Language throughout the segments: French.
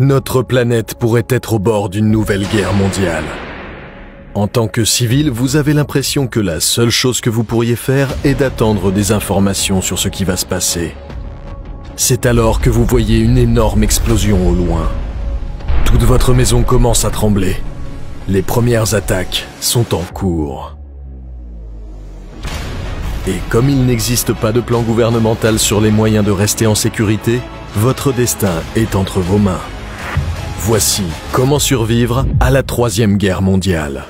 Notre planète pourrait être au bord d'une nouvelle guerre mondiale. En tant que civil, vous avez l'impression que la seule chose que vous pourriez faire est d'attendre des informations sur ce qui va se passer. C'est alors que vous voyez une énorme explosion au loin. Toute votre maison commence à trembler. Les premières attaques sont en cours. Et comme il n'existe pas de plan gouvernemental sur les moyens de rester en sécurité, votre destin est entre vos mains. Voici comment survivre à la Troisième Guerre mondiale.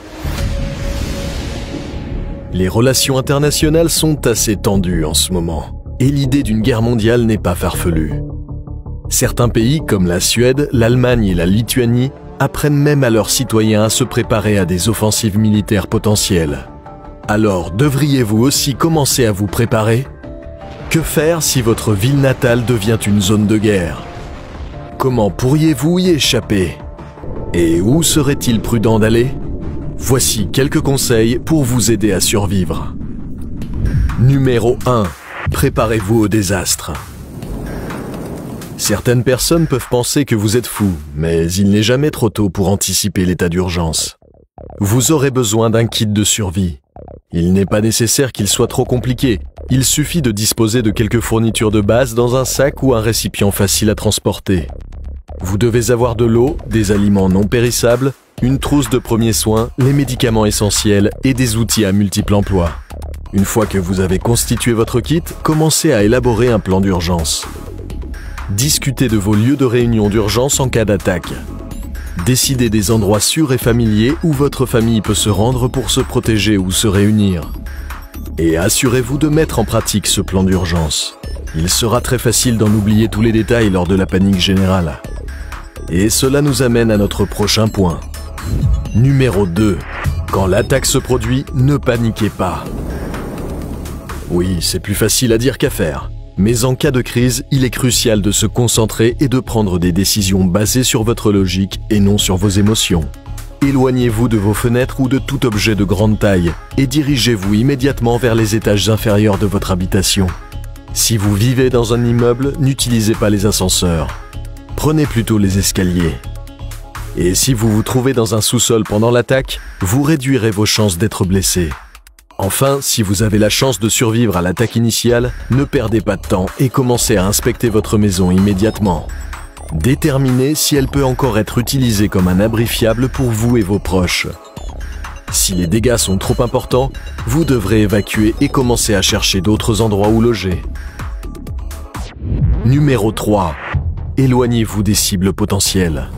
Les relations internationales sont assez tendues en ce moment, et l'idée d'une guerre mondiale n'est pas farfelue. Certains pays comme la Suède, l'Allemagne et la Lituanie apprennent même à leurs citoyens à se préparer à des offensives militaires potentielles. Alors, devriez-vous aussi commencer à vous préparer? Que faire si votre ville natale devient une zone de guerre? Comment pourriez-vous y échapper? Et où serait-il prudent d'aller? Voici quelques conseils pour vous aider à survivre. Numéro 1. Préparez-vous au désastre. Certaines personnes peuvent penser que vous êtes fou, mais il n'est jamais trop tôt pour anticiper l'état d'urgence. Vous aurez besoin d'un kit de survie. Il n'est pas nécessaire qu'il soit trop compliqué. Il suffit de disposer de quelques fournitures de base dans un sac ou un récipient facile à transporter. Vous devez avoir de l'eau, des aliments non périssables, une trousse de premiers soins, les médicaments essentiels et des outils à multiples emplois. Une fois que vous avez constitué votre kit, commencez à élaborer un plan d'urgence. Discutez de vos lieux de réunion d'urgence en cas d'attaque. Décidez des endroits sûrs et familiers où votre famille peut se rendre pour se protéger ou se réunir. Et assurez-vous de mettre en pratique ce plan d'urgence. Il sera très facile d'en oublier tous les détails lors de la panique générale. Et cela nous amène à notre prochain point. Numéro 2. Quand l'attaque se produit, ne paniquez pas. Oui, c'est plus facile à dire qu'à faire. Mais en cas de crise, il est crucial de se concentrer et de prendre des décisions basées sur votre logique et non sur vos émotions. Éloignez-vous de vos fenêtres ou de tout objet de grande taille et dirigez-vous immédiatement vers les étages inférieurs de votre habitation. Si vous vivez dans un immeuble, n'utilisez pas les ascenseurs. Prenez plutôt les escaliers. Et si vous vous trouvez dans un sous-sol pendant l'attaque, vous réduirez vos chances d'être blessé. Enfin, si vous avez la chance de survivre à l'attaque initiale, ne perdez pas de temps et commencez à inspecter votre maison immédiatement. Déterminez si elle peut encore être utilisée comme un abri fiable pour vous et vos proches. Si les dégâts sont trop importants, vous devrez évacuer et commencer à chercher d'autres endroits où loger. Numéro 3. Éloignez-vous des cibles potentielles.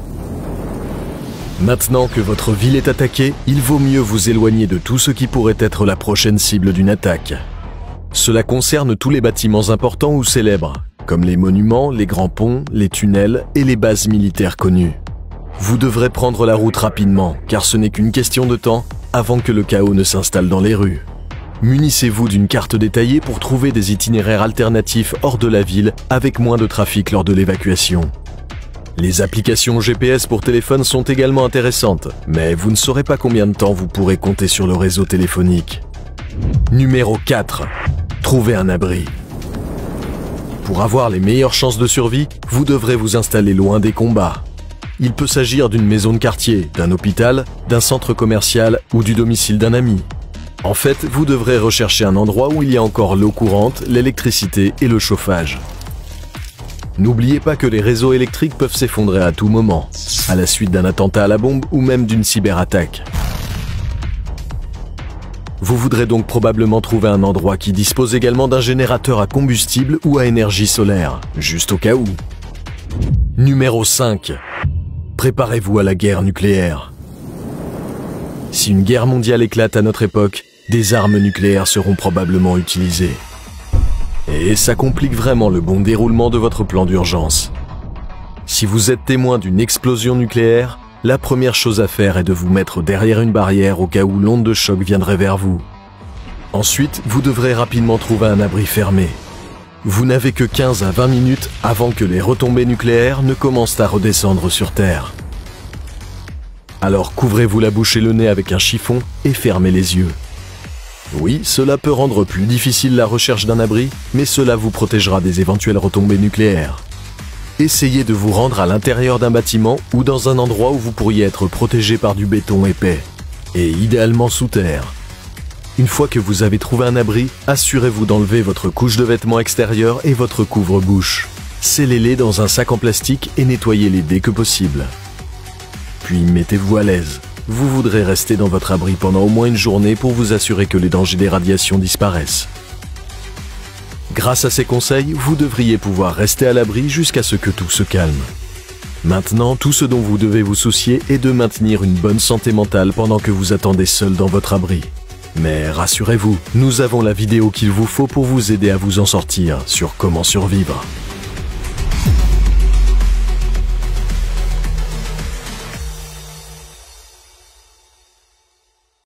Maintenant que votre ville est attaquée, il vaut mieux vous éloigner de tout ce qui pourrait être la prochaine cible d'une attaque. Cela concerne tous les bâtiments importants ou célèbres, comme les monuments, les grands ponts, les tunnels et les bases militaires connues. Vous devrez prendre la route rapidement, car ce n'est qu'une question de temps avant que le chaos ne s'installe dans les rues. Munissez-vous d'une carte détaillée pour trouver des itinéraires alternatifs hors de la ville avec moins de trafic lors de l'évacuation. Les applications GPS pour téléphone sont également intéressantes, mais vous ne saurez pas combien de temps vous pourrez compter sur le réseau téléphonique. Numéro 4. Trouvez un abri. Pour avoir les meilleures chances de survie, vous devrez vous installer loin des combats. Il peut s'agir d'une maison de quartier, d'un hôpital, d'un centre commercial ou du domicile d'un ami. En fait, vous devrez rechercher un endroit où il y a encore l'eau courante, l'électricité et le chauffage. N'oubliez pas que les réseaux électriques peuvent s'effondrer à tout moment, à la suite d'un attentat à la bombe ou même d'une cyberattaque. Vous voudrez donc probablement trouver un endroit qui dispose également d'un générateur à combustible ou à énergie solaire, juste au cas où. Numéro 5. Préparez-vous à la guerre nucléaire. Si une guerre mondiale éclate à notre époque, des armes nucléaires seront probablement utilisées. Et ça complique vraiment le bon déroulement de votre plan d'urgence. Si vous êtes témoin d'une explosion nucléaire, la première chose à faire est de vous mettre derrière une barrière au cas où l'onde de choc viendrait vers vous. Ensuite, vous devrez rapidement trouver un abri fermé. Vous n'avez que 15 à 20 minutes avant que les retombées nucléaires ne commencent à redescendre sur Terre. Alors couvrez-vous la bouche et le nez avec un chiffon et fermez les yeux. Oui, cela peut rendre plus difficile la recherche d'un abri, mais cela vous protégera des éventuelles retombées nucléaires. Essayez de vous rendre à l'intérieur d'un bâtiment ou dans un endroit où vous pourriez être protégé par du béton épais, et idéalement sous terre. Une fois que vous avez trouvé un abri, assurez-vous d'enlever votre couche de vêtements extérieure et votre couvre-bouche. Scellez-les dans un sac en plastique et nettoyez-les dès que possible. Puis mettez-vous à l'aise. Vous voudrez rester dans votre abri pendant au moins une journée pour vous assurer que les dangers des radiations disparaissent. Grâce à ces conseils, vous devriez pouvoir rester à l'abri jusqu'à ce que tout se calme. Maintenant, tout ce dont vous devez vous soucier est de maintenir une bonne santé mentale pendant que vous attendez seul dans votre abri. Mais rassurez-vous, nous avons la vidéo qu'il vous faut pour vous aider à vous en sortir sur comment survivre.